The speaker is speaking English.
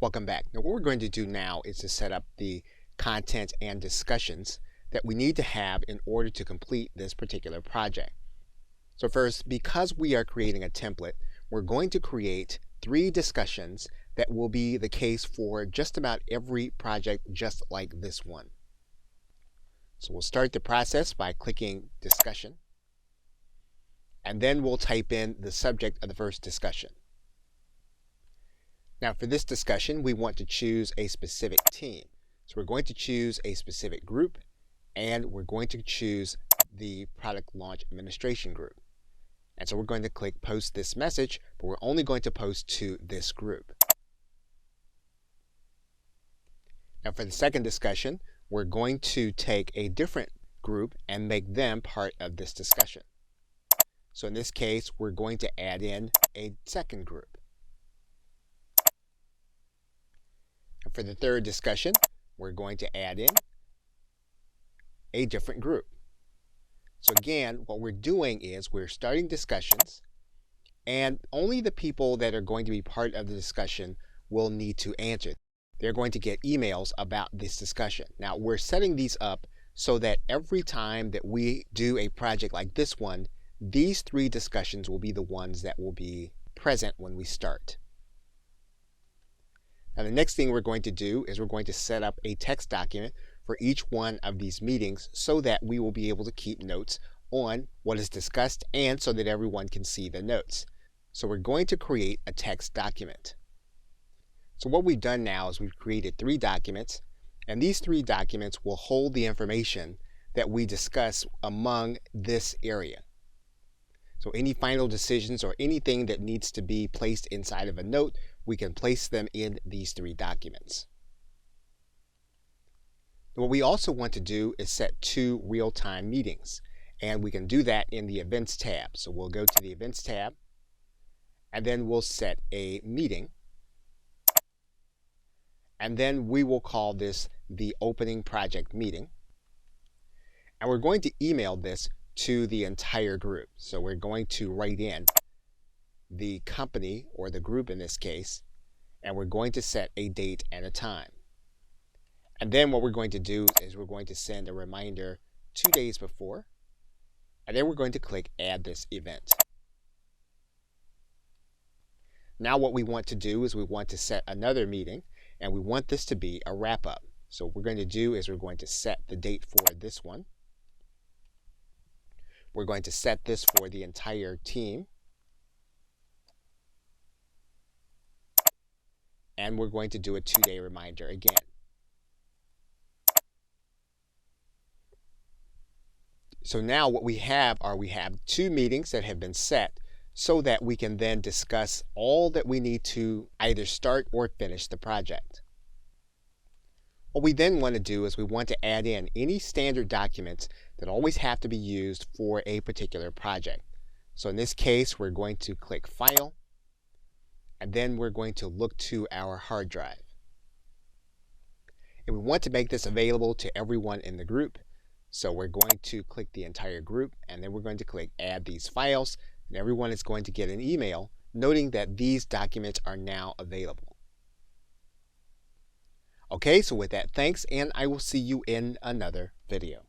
Welcome back. Now what we're going to do now is to set up the content and discussions that we need to have in order to complete this particular project. So first, because we are creating a template, we're going to create 3 discussions that will be the case for just about every project just like this one. So we'll start the process by clicking discussion, and then we'll type in the subject of the first discussion. Now for this discussion, we want to choose a specific team. So we're going to choose a specific group, and we're going to choose the product launch administration group. And so we're going to click post this message, but we're only going to post to this group. Now for the second discussion, we're going to take a different group and make them part of this discussion. So in this case, we're going to add in a second group. And for the third discussion, we're going to add in a different group. So again, what we're doing is we're starting discussions, and only the people that are going to be part of the discussion will need to answer. They're going to get emails about this discussion. Now we're setting these up so that every time that we do a project like this one, these 3 discussions will be the ones that will be present when we start. Now the next thing we're going to do is we're going to set up a text document for each one of these meetings so that we will be able to keep notes on what is discussed and so that everyone can see the notes. So we're going to create a text document. So what we've done now is we've created 3 documents, and these 3 documents will hold the information that we discuss among this area. So any final decisions or anything that needs to be placed inside of a note, we can place them in these 3 documents. What we also want to do is set 2 real-time meetings, and we can do that in the Events tab. So we'll go to the Events tab, and then we'll set a meeting, and then we will call this the opening project meeting, and we're going to email this to the entire group. So we're going to write in the company, or the group in this case, and we're going to set a date and a time. And then what we're going to do is we're going to send a reminder 2 days before, and then we're going to click add this event. Now what we want to do is we want to set another meeting, and we want this to be a wrap-up. So what we're going to do is we're going to set the date for this one. We're going to set this for the entire team. And we're going to do a 2-day reminder again. So now what we have 2 meetings that have been set so that we can then discuss all that we need to either start or finish the project. What we then want to do is we want to add in any standard documents that always have to be used for a particular project. So in this case, we're going to click File, and then we're going to look to our hard drive. And we want to make this available to everyone in the group. So we're going to click the entire group, and then we're going to click Add these files, and everyone is going to get an email noting that these documents are now available. Okay, so with that, thanks, and I will see you in another video.